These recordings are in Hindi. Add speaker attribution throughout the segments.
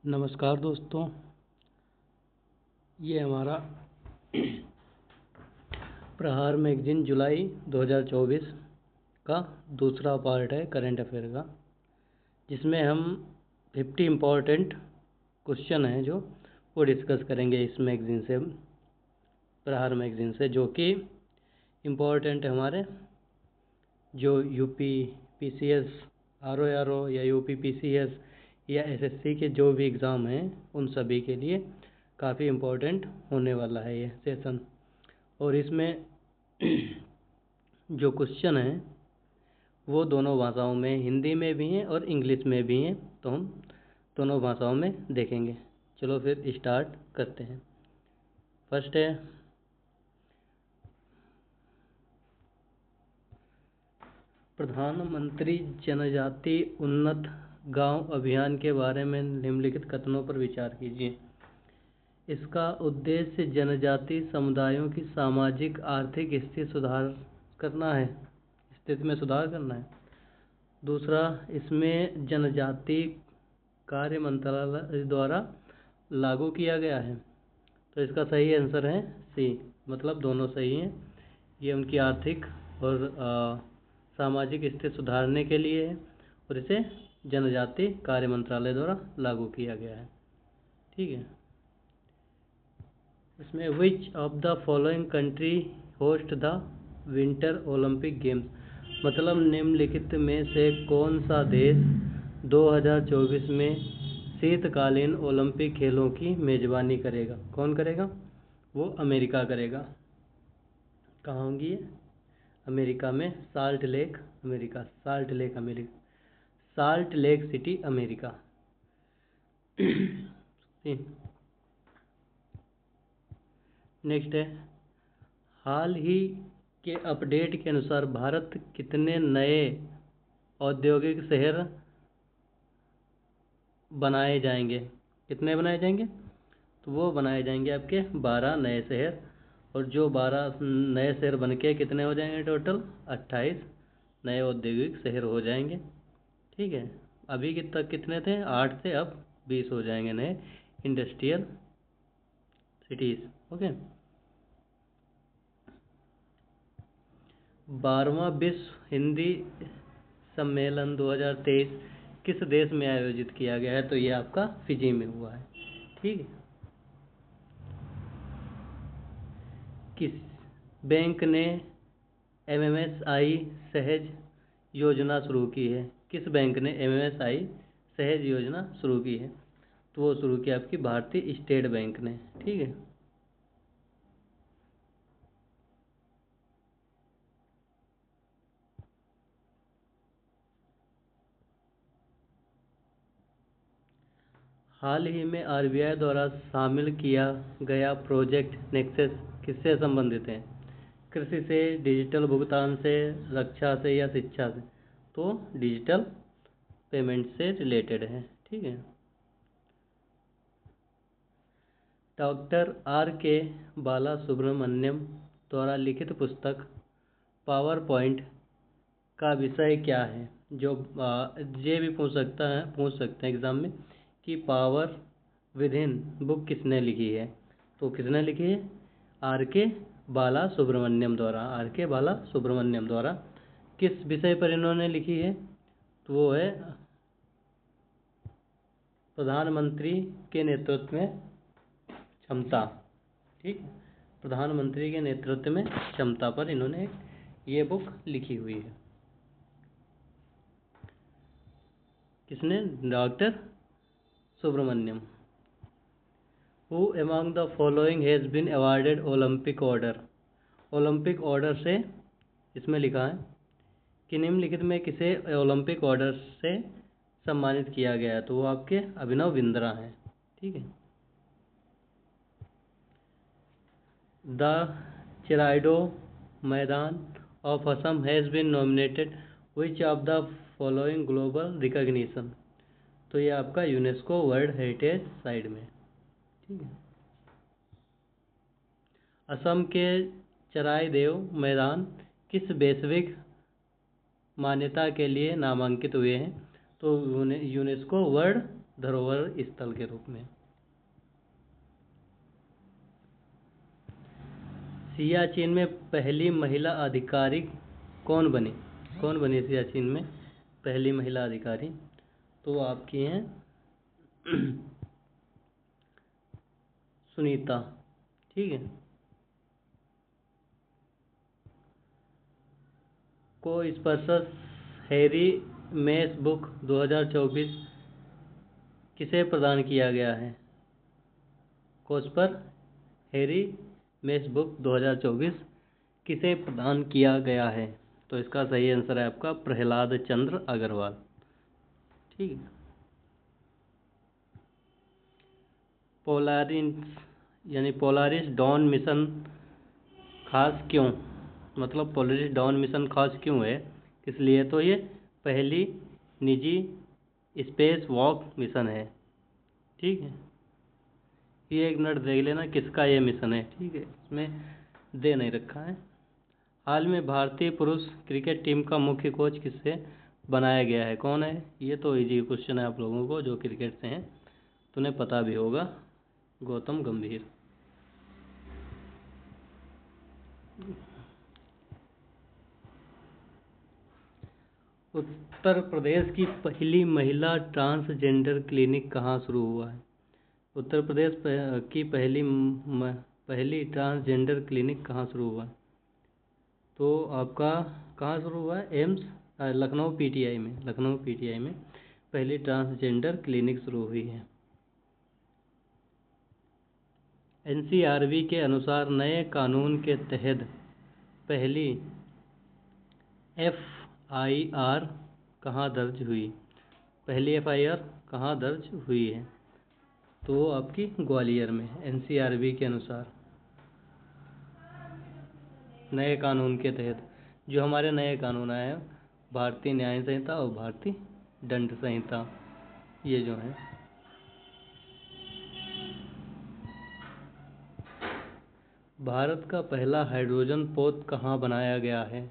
Speaker 1: नमस्कार दोस्तों, ये हमारा प्रहार मैगजीन जुलाई 2024 का दूसरा पार्ट है करंट अफेयर का, जिसमें हम 50 इम्पोर्टेंट क्वेश्चन हैं जो वो डिस्कस करेंगे इस मैगजीन से, प्रहार मैगजीन से, जो कि इम्पोर्टेंट है हमारे जो यूपी पीसीएस आरओ या यूपी पीसीएस या एसएससी के जो भी एग्ज़ाम हैं उन सभी के लिए काफ़ी इम्पोर्टेंट होने वाला है ये सेशन। और इसमें जो क्वेश्चन हैं वो दोनों भाषाओं में, हिंदी में भी हैं और इंग्लिश में भी हैं, तो हम दोनों भाषाओं में देखेंगे। चलो फिर स्टार्ट करते हैं। फर्स्ट है प्रधानमंत्री जनजाति उन्नत गांव अभियान के बारे में निम्नलिखित कथनों पर विचार कीजिए। इसका उद्देश्य जनजाति समुदायों की सामाजिक आर्थिक स्थिति में सुधार करना है। दूसरा, इसमें जनजाति कार्य मंत्रालय द्वारा लागू किया गया है। तो इसका सही आंसर है सी, मतलब दोनों सही हैं। ये उनकी आर्थिक और सामाजिक स्थिति सुधारने के लिए है और इसे जनजाति कार्य मंत्रालय द्वारा लागू किया गया है। ठीक है। इसमें विच of the following country host the winter Olympic games, मतलब निम्नलिखित में से कौन सा देश 2024 में शीतकालीन ओलंपिक खेलों की मेजबानी करेगा? कौन करेगा? वो अमेरिका करेगा। कहाँ होंगी ये? अमेरिका में salt lake city America. Next है, हाल ही के अपडेट के अनुसार भारत कितने नए औद्योगिक शहर बनाए जाएंगे? कितने बनाए जाएंगे? तो वो बनाए जाएंगे आपके 12 नए शहर, और जो 12 नए शहर बनके कितने हो जाएंगे? टोटल 28 नए औद्योगिक शहर हो जाएंगे। ठीक है। अभी तक कितने थे? 8 थे, अब 20 हो जाएंगे नए इंडस्ट्रियल सिटीज़। ओके। 12वां विश्व हिंदी सम्मेलन 2023 किस देश में आयोजित किया गया है? तो ये आपका फिजी में हुआ है। ठीक है। किस बैंक ने एमएमएसआई सहज योजना शुरू की है? किस बैंक ने एमएमएसआई सहज योजना शुरू की है? तो वो शुरू की आपकी भारतीय स्टेट बैंक ने। ठीक है। हाल ही में आरबीआई द्वारा शामिल किया गया प्रोजेक्ट नेक्सस किससे संबंधित है? कृषि से, डिजिटल भुगतान से, रक्षा से या शिक्षा से? तो डिजिटल पेमेंट से रिलेटेड है। ठीक है। डॉक्टर आर के बाला सुब्रमण्यम द्वारा लिखित पुस्तक पावर पॉइंट का विषय क्या है? जो ये भी पूछ सकते हैं एग्जाम में कि पावर विद इन बुक किसने लिखी है? तो किसने लिखी है? आर के बाला सुब्रमण्यम द्वारा। किस विषय पर इन्होंने लिखी है? तो वो है प्रधानमंत्री के नेतृत्व में क्षमता। ठीक। प्रधानमंत्री के नेतृत्व में क्षमता पर इन्होंने ये बुक लिखी हुई है। किसने? Doctor Subramaniam. Who among the following has been awarded Olympic order? Olympic order से इसमें लिखा है कि निम्नलिखित में किसे ओलंपिक ऑर्डर से सम्मानित किया गया है? तो वो आपके अभिनव बिंद्रा हैं। ठीक है। The Charaideo Moidam of Assam has been nominated which of the following global recognition? तो ये आपका यूनेस्को वर्ल्ड हेरिटेज साइट में। ठीक है। असम के चराइदेव मैदान किस वैश्विक मान्यता के लिए नामांकित हुए हैं? तो यूनेस्को वर्ल्ड धरोहर स्थल के रूप में। सियाचिन में पहली महिला अधिकारी कौन बनी? कौन बनी सियाचिन में पहली महिला अधिकारी? तो आपकी हैं सुनीता। ठीक है। को स्पर्शस हैरी मेस बुक 2024 किसे प्रदान किया गया है? कोस्पर हैरी मेस बुक 2024 किसे प्रदान किया गया है? तो इसका सही आंसर है आपका प्रहलाद चंद्र अग्रवाल। ठीक है। पोलारिस यानी पोलारिस डॉन मिशन खास क्यों? मतलब पोलारिस डॉन मिशन खास क्यों है, किस लिए? तो ये पहली निजी स्पेस वॉक मिशन है। ठीक है। ये 1 मिनट देख लेना किसका ये मिशन है। ठीक है, इसमें दे नहीं रखा है। हाल में भारतीय पुरुष क्रिकेट टीम का मुख्य कोच किससे बनाया गया है? कौन है? ये तो इजी क्वेश्चन है आप लोगों को जो क्रिकेट से हैं, तो उन्हें पता भी होगा। गौतम गंभीर। उत्तर प्रदेश की पहली महिला ट्रांसजेंडर क्लिनिक कहाँ शुरू हुआ है? उत्तर प्रदेश की पहली ट्रांसजेंडर क्लिनिक कहाँ शुरू हुआ है? तो आपका कहाँ शुरू हुआ है? एम्स लखनऊ पीटीआई में। लखनऊ पीटीआई में पहली ट्रांसजेंडर क्लिनिक शुरू हुई है। एनसीआरबी के अनुसार नए कानून के तहत पहली एफआईआर कहाँ दर्ज हुई? पहली एफआईआर कहाँ दर्ज हुई है? तो आपकी ग्वालियर में। एनसीआरबी के अनुसार नए कानून के तहत जो हमारे नए कानून आए हैं, भारतीय न्याय संहिता और भारतीय दंड संहिता, ये जो है। भारत का पहला हाइड्रोजन पोत कहाँ बनाया गया है?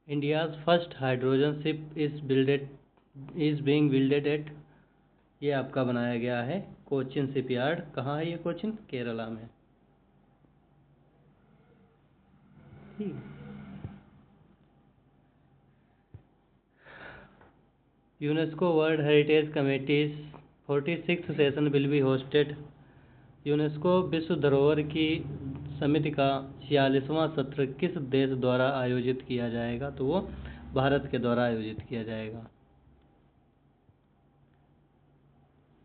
Speaker 1: India's first hydrogen ship is being builded at, ये आपका बनाया गया है कोचिन शिपयार्ड। कहाँ है ये कोचिन? केरला में। UNESCO world heritage committees 46th session will be hosted. UNESCO विश्व धरोहर की समिति का 46वां सत्र किस देश द्वारा आयोजित किया जाएगा? तो वो भारत के द्वारा आयोजित किया जाएगा।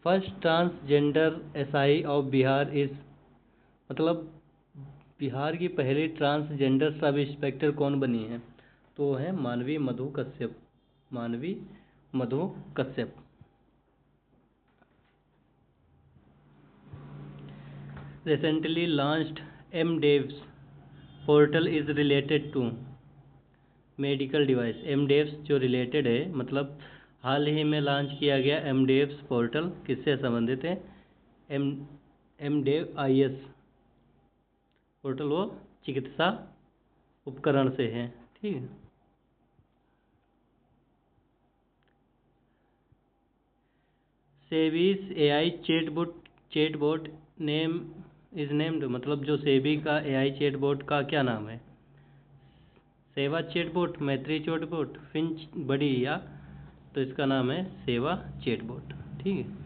Speaker 1: First transgender SI of Bihar is, मतलब बिहार की पहली ट्रांसजेंडर सब इंस्पेक्टर कौन बनी है? तो है मानवी Madhu Kashyap. Manvi Madhu Kashyap. Recently launched MDevs portal is related to medical device. MDevs जो रिलेटेड है, मतलब हाल ही में लॉन्च किया गया एमडेव्स पोर्टल किससे संबंधित है? एमडेव आईएस पोर्टल वो चिकित्सा उपकरण से है। ठीक है। SEBI's AI chatbot name is named, मतलब जो सेबी का एआई चैटबॉट का क्या नाम है? सेवा चैटबॉट, मैत्री चैटबॉट, फिंच बड़ी, या तो इसका नाम है सेवा चैटबॉट। ठीक है।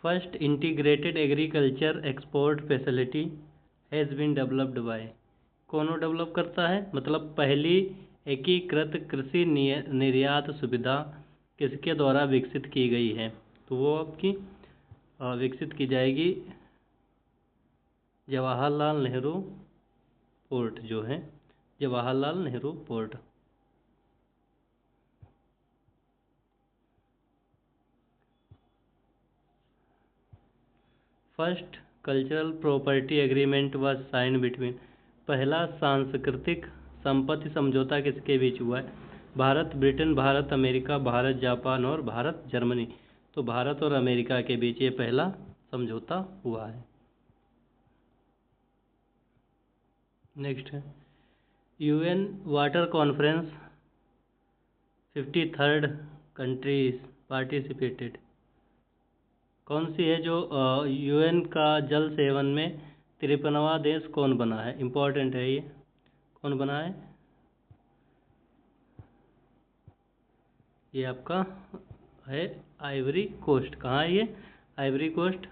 Speaker 1: First integrated agriculture export facility has been developed by, कौन डेवलप करता है? मतलब पहली एकीकृत कृषि निर्यात सुविधा किसके द्वारा विकसित की गई है? तो वो आपकी विकसित की जाएगी जवाहरलाल नेहरू पोर्ट जो है, Jawaharlal Nehru port. First cultural property agreement was sign between, पहला सांस्कृतिक संपत्ति समझौता किसके बीच हुआ है? Bharat Britain, Bharat America, Bharat Japan और भारत जर्मनी। तो भारत और अमेरिका के बीच ये पहला समझौता हुआ है। नेक्स्ट है UN water conference 53rd countries participated. कौन सी है जो यूएन का जल सेवन में 53वां देश कौन बना है? इम्पोर्टेंट है ये, कौन बना है? ये आपका है आइवरी कोस्ट। कहाँ है ये? Ivory Coast,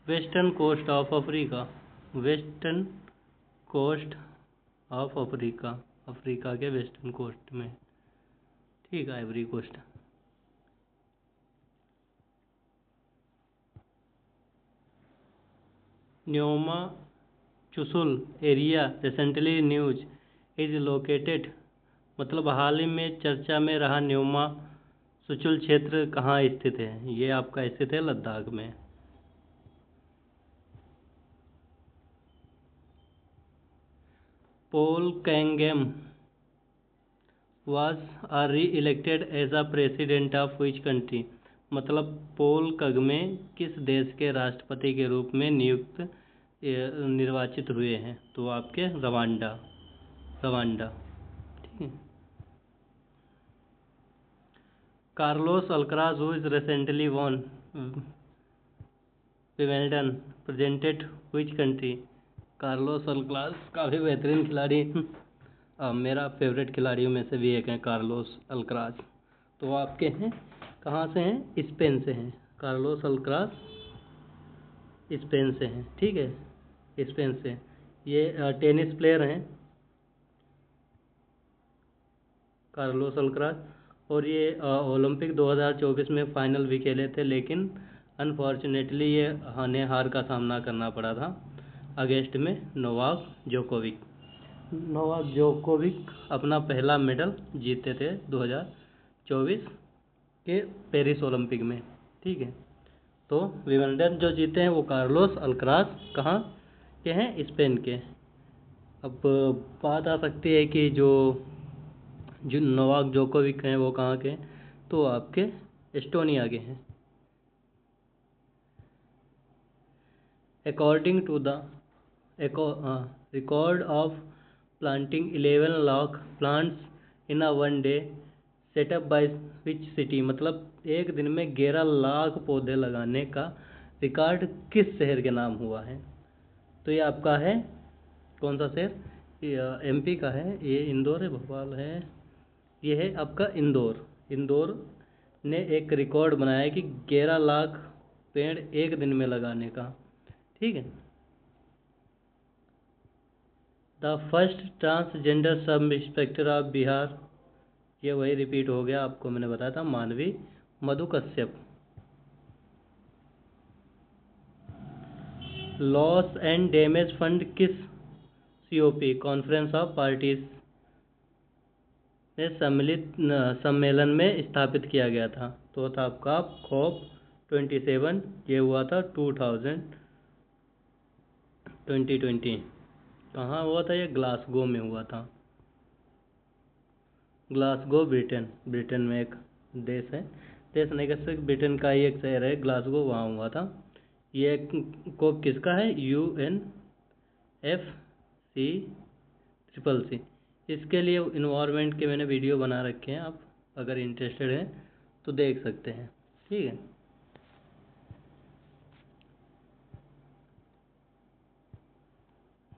Speaker 1: western coast of Africa, western coast of Africa, Africa के वेस्टर्न कोस्ट में, ठीक है, Ivory Coast. Nyoma Chushul area recently news is located, मतलब हाल ही में चर्चा में रहा न्योमा चुसुल क्षेत्र कहाँ स्थित है? ये आपका स्थित है लद्दाख में। Paul Kagame was re-elected as a president of which country, मतलब पॉल कगमे किस देश के राष्ट्रपति के रूप में निर्वाचित हुए हैं? तो आपके रवांडा, ठीक है। Carlos Alcaraz who is recently von Wimbledon presented which country? Carlos Alcaraz काफ़ी बेहतरीन खिलाड़ी, मेरा फेवरेट खिलाड़ियों में से भी एक है कार्लोस अल्कराज। तो वो आपके हैं, कहाँ से हैं? स्पेन से हैं। कार्लोस अल्कराज स्पेन से हैं, ठीक है, स्पेन से। ये टेनिस प्लेयर हैं कार्लोस अल्कराज, और ये ओलंपिक 2024 में फाइनल भी खेले थे, लेकिन अनफॉर्चुनेटली ये हार का सामना करना पड़ा था अगेंस्ट में नोवाक जोकोविक। नोवाक जोकोविक अपना पहला मेडल जीते थे 2024 के पेरिस ओलंपिक में, ठीक है। तो विंबलडन जो जीते हैं वो कार्लोस अल्कराज कहाँ के हैं? स्पेन के। अब बात आ सकती है कि जो नोवाक जोकोविक हैं वो कहाँ के? तो आपके एस्टोनिया के हैं। According to the record of planting 11 lakh plants in a one day set up by which city, मतलब एक दिन में 11 लाख पौधे लगाने का रिकॉर्ड किस शहर के नाम हुआ है? तो ये आपका है कौन सा शहर? एमपी का है, ये इंदौर है, भोपाल है, ये है आपका इंदौर। इंदौर ने एक रिकॉर्ड बनाया है कि 11 लाख पेड़ एक दिन में लगाने का, ठीक है। The first transgender sub inspector of Bihar, ये वही रिपीट हो गया, आपको मैंने बताया था, Manvi Madhu Kashyap. Loss and damage fund किस सीओपी कॉन्फ्रेंस ऑफ पार्टीज में सम्मेलन में स्थापित किया गया था? तो था आपका COP 27, ये हुआ था 2020। कहाँ हुआ था? ये ग्लासगो में हुआ था। ग्लासगो ब्रिटेन में एक देश है, देश नहीं कह सकते, ब्रिटेन का ही एक शहर है ग्लासगो, वहाँ हुआ था। ये कोप किसका है? UNFCCC। इसके लिए इन्वायरमेंट के मैंने वीडियो बना रखे हैं, आप अगर इंटरेस्टेड हैं तो देख सकते हैं, ठीक है।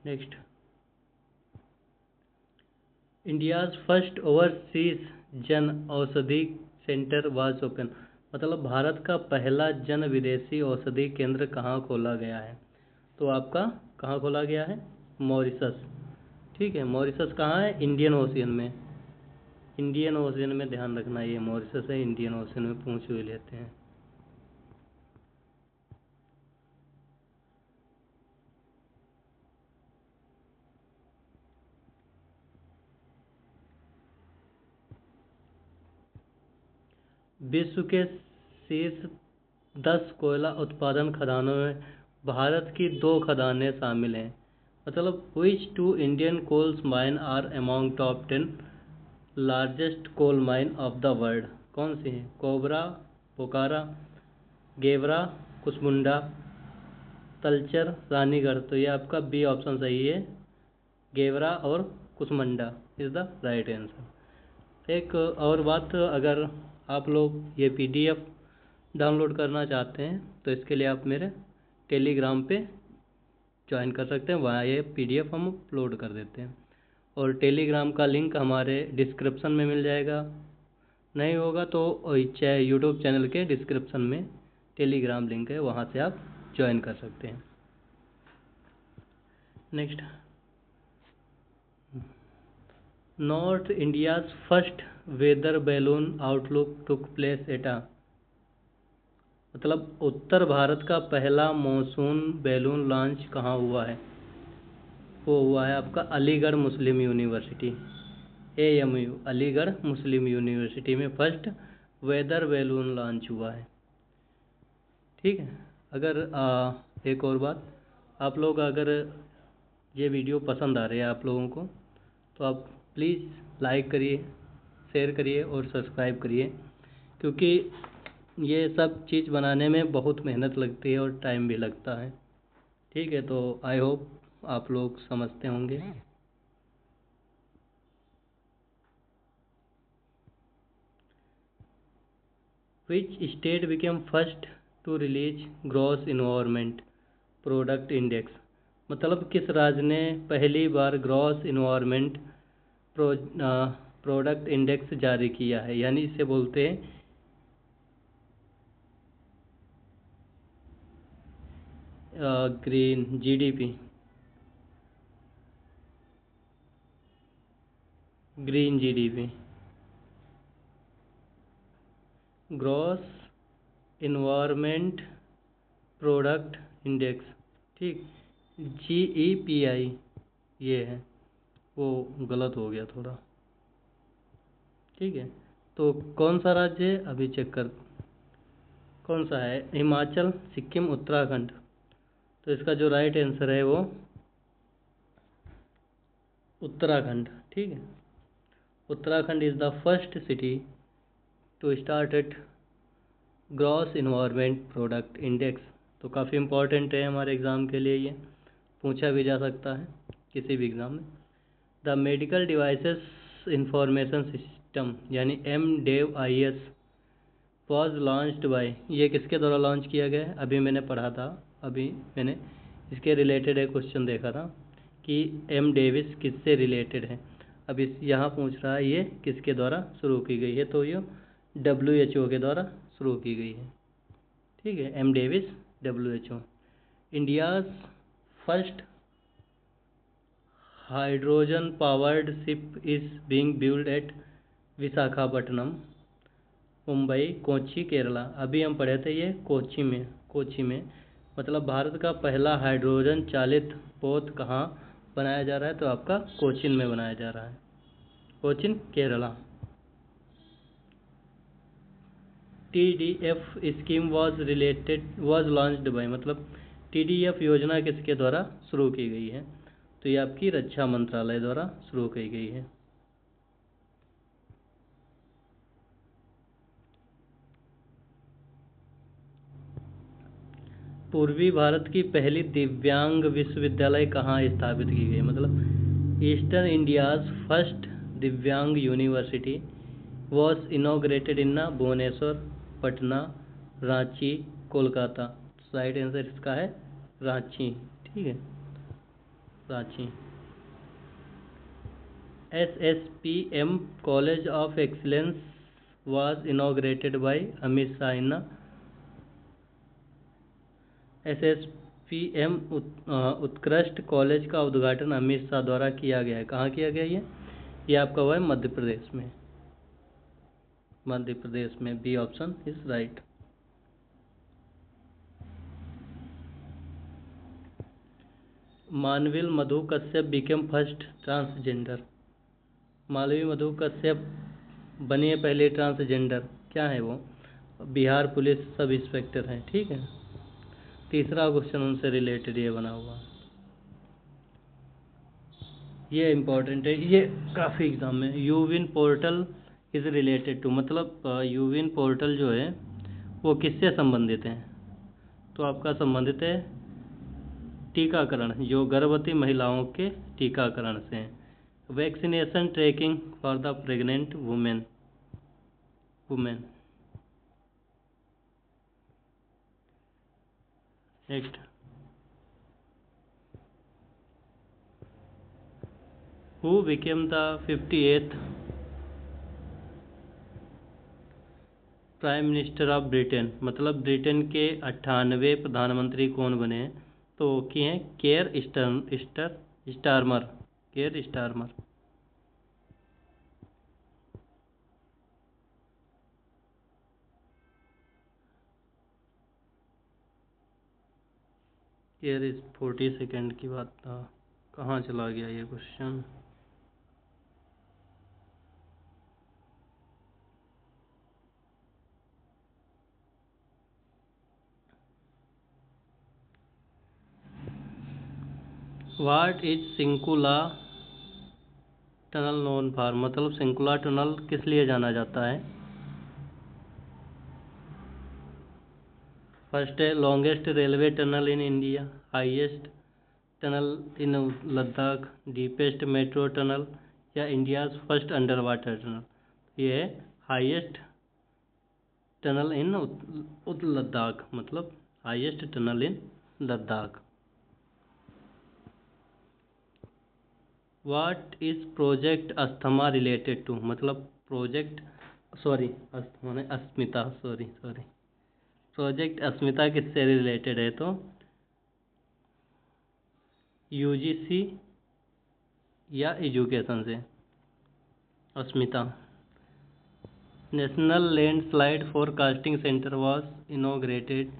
Speaker 1: Next, India's first overseas Jan Aushadhi centre was open, मतलब भारत का पहला जन विदेशी औषधि केंद्र कहाँ खोला गया है? तो आपका कहाँ खोला गया है? मॉरिशस, ठीक है। मॉरिशस कहाँ है? इंडियन ओशियन में, इंडियन ओशियन में, ध्यान रखना, ये मॉरिशस है, इंडियन ओशियन में पूछ हुए लेते हैं। विश्व के शीर्ष 10 कोयला उत्पादन खदानों में भारत की 2 खदानें शामिल हैं, मतलब which 2 Indian coals mine are among top 10 largest coal mine of the world? कौन सी है? कोबरा, पोकारा, गेवरा, कुसमुंडा, तलचर, रानीगढ़। तो ये आपका बी ऑप्शन सही है, गेवरा और Kusmunda is the right answer. एक और बात, अगर आप लोग ये PDF डाउनलोड करना चाहते हैं तो इसके लिए आप मेरे टेलीग्राम पे ज्वाइन कर सकते हैं, वहाँ ये PDF हम अपलोड कर देते हैं। और टेलीग्राम का लिंक हमारे डिस्क्रिप्शन में मिल जाएगा, नहीं होगा तो चाहे यूट्यूब चैनल के डिस्क्रिप्शन में टेलीग्राम लिंक है, वहाँ से आप ज्वाइन कर सकते हैं। Next, north India's first weather balloon outlook took place at मतलब उत्तर भारत का पहला मॉनसून बैलून लॉन्च कहाँ हुआ है? वो हुआ है आपका अलीगढ़ मुस्लिम यूनिवर्सिटी, AMU, अलीगढ़ मुस्लिम यूनिवर्सिटी में फर्स्ट वेदर बैलून लॉन्च हुआ है। ठीक है। अगर एक और बात, आप लोग अगर ये वीडियो पसंद आ रही है आप लोगों को तो आप प्लीज़ लाइक करिए, शेयर करिए और सब्सक्राइब करिए, क्योंकि ये सब चीज़ बनाने में बहुत मेहनत लगती है और टाइम भी लगता है। ठीक है, तो आई होप आप लोग समझते होंगे। Which state became first to release gross environment product index? मतलब किस राज्य ने पहली बार ग्रॉस इन्वायरमेंट प्रोडक्ट इंडेक्स जारी किया है, यानी इसे बोलते हैं green GDP, green GDP, gross environment product index. ठीक, GEPI ये है, वो गलत हो गया थोड़ा। ठीक है, तो कौन सा राज्य है अभी चेक कर, कौन सा है? हिमाचल, सिक्किम, उत्तराखंड। तो इसका जो राइट आंसर है वो उत्तराखंड। ठीक है, Uttarakhand is the first city to start at gross environment product index. तो काफ़ी इम्पॉर्टेंट है हमारे एग्ज़ाम के लिए, ये पूछा भी जा सकता है किसी भी एग्ज़ाम में। The medical devices information system यानी MDEVIS वॉज लॉन्च्ड बाय, ये किसके द्वारा लॉन्च किया गया है? अभी मैंने पढ़ा था, अभी मैंने इसके रिलेटेड एक क्वेश्चन देखा था कि MDEVIS किससे रिलेटेड है। अब इस यहाँ पूछ रहा है ये किसके द्वारा शुरू की गई है, तो ये WHO के द्वारा शुरू की गई है। ठीक है, MDEVIS WHO। India's first hydrogen powered ship is being build eight Visakhapatnam, Mumbai, Kochi, Kerala. अभी हम पढ़े थे ये कोच्चि में। मतलब भारत का पहला हाइड्रोजन चालित पोत कहाँ बनाया जा रहा है? तो आपका कोचिन में बनाया जा रहा है, Cochin, Kerala. TDF scheme was launched by, मतलब TDF योजना किसके द्वारा शुरू की गई है? तो ये आपकी रक्षा मंत्रालय द्वारा शुरू की गई है। पूर्वी भारत की पहली दिव्यांग विश्वविद्यालय कहाँ स्थापित की गई? मतलब eastern India's first Divyang university was inaugurated in Bhubaneswar, Patna, Ranchi, Kolkata. Right answer इसका है रांची। ठीक है, Ranchi. SSPM college of excellence was inaugurated by Amit Shah in SSPM उत्कृष्ट कॉलेज का उद्घाटन अमित शाह द्वारा किया गया है। कहाँ किया गया ये आपका हुआ है मध्य प्रदेश में, मध्य प्रदेश में। B option is right. Malviya Madhu Kashyap became first transgender, Malviya Madhu Kashyap बनी है पहले ट्रांसजेंडर, क्या है वो? बिहार पुलिस सब इंस्पेक्टर हैं। ठीक है, तीसरा क्वेश्चन उनसे रिलेटेड ये बना हुआ, ये इम्पोर्टेंट है, ये काफ़ी एग्जाम में। यूविन पोर्टल इज रिलेटेड टू, मतलब यूविन पोर्टल जो है वो किससे संबंधित है? तो आपका संबंधित है टीकाकरण, जो गर्भवती महिलाओं के टीकाकरण से हैं। Vaccination tracking for the pregnant women. Next, who became the 58th prime minister of Britain, मतलब ब्रिटेन के 98वें प्रधानमंत्री कौन बने हैं? तो की हैं Keir Starmer. Keir Starmer. Keir इस 40 सेकेंड की बात था, कहाँ चला गया ये question? What is Shinkula tunnel known for, मतलब सिंकुला टनल किस लिए जाना जाता है? फर्स्ट है longest railway tunnel in India, highest tunnel in Ladakh, deepest metro tunnel, या India's first under water tunnel. ये है हाईएस्ट टनल इन लद्दाख, मतलब highest tunnel in Ladakh. What is project asthma related to, मतलब प्रोजेक्ट अस्थमा ने अस्मिता, प्रोजेक्ट अस्मिता किससे रिलेटेड है? तो यूजीसी या एजुकेशन से। Asmita. National landslide forecasting centre was inaugurated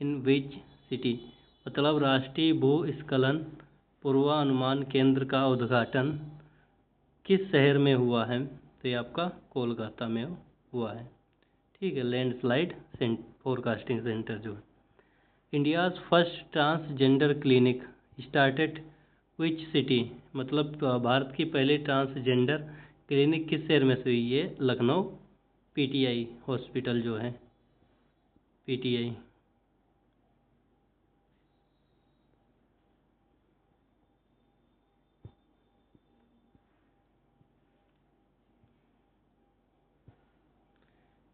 Speaker 1: in which city, मतलब राष्ट्रीय भूस्खलन पूर्वानुमान केंद्र का उद्घाटन किस शहर में हुआ है? तो ये आपका कोलकाता में हुआ है। ठीक है, लैंडस्लाइड फोरकास्टिंग सेंटर जो है। India's first transgender clinic started विच सिटी, मतलब भारत की पहली ट्रांसजेंडर क्लिनिक किस शहर में से हुई? है लखनऊ पीटीआई हॉस्पिटल जो है, PTI.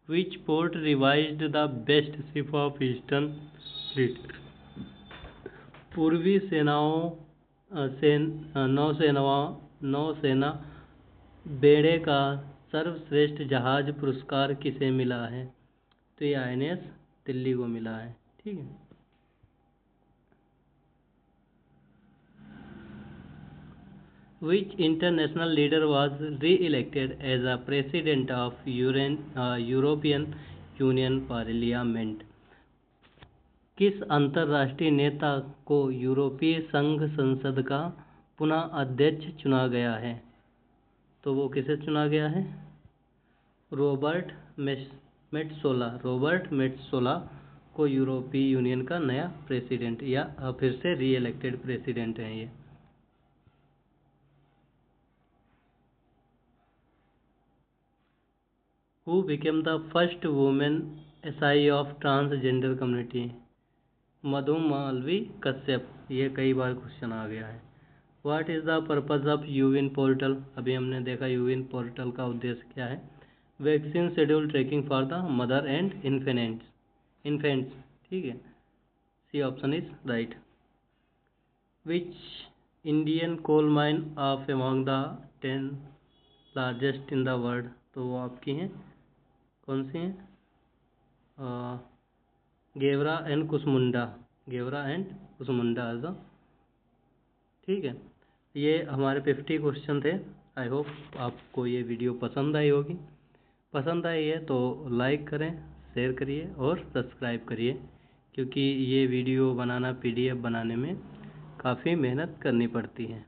Speaker 1: Which port revised the best ship of eastern fleet, पूर्वी नौसेना बेड़े का सर्वश्रेष्ठ जहाज पुरस्कार किसे मिला है? तो ये INS दिल्ली को मिला है। ठीक है। Which international leader was re-elected as a president of European Union Parliament? किस अंतर्राष्ट्रीय नेता को यूरोपीय संघ संसद का पुनः अध्यक्ष चुना गया है? तो वो किसे चुना गया है? रॉबर्ट मेट्सोला को यूरोपीय यूनियन का नया प्रेसिडेंट, या फिर से री इलेक्टेड प्रेसिडेंट हैं ये। Who became the first woman SI of transgender community? मधु मालवी कश्यप। ये कई बार क्वेश्चन आ गया है। What is the purpose of यूविन पोर्टल? अभी हमने देखा यूविन पोर्टल का उद्देश्य क्या है। Vaccine schedule tracking for the mother and infants. ठीक है, C option is right. Which Indian coal mine of among the 10 largest in the world? तो वो आपकी हैं, कौन सी हैं? गेवरा एंड कुसमुंडा। ठीक है, ये हमारे 50 क्वेश्चन थे। आई होप आपको ये वीडियो पसंद आई होगी। पसंद आई है तो लाइक करें, शेयर करिए और सब्सक्राइब करिए, क्योंकि ये वीडियो बनाना PDF बनाने में काफ़ी मेहनत करनी पड़ती है।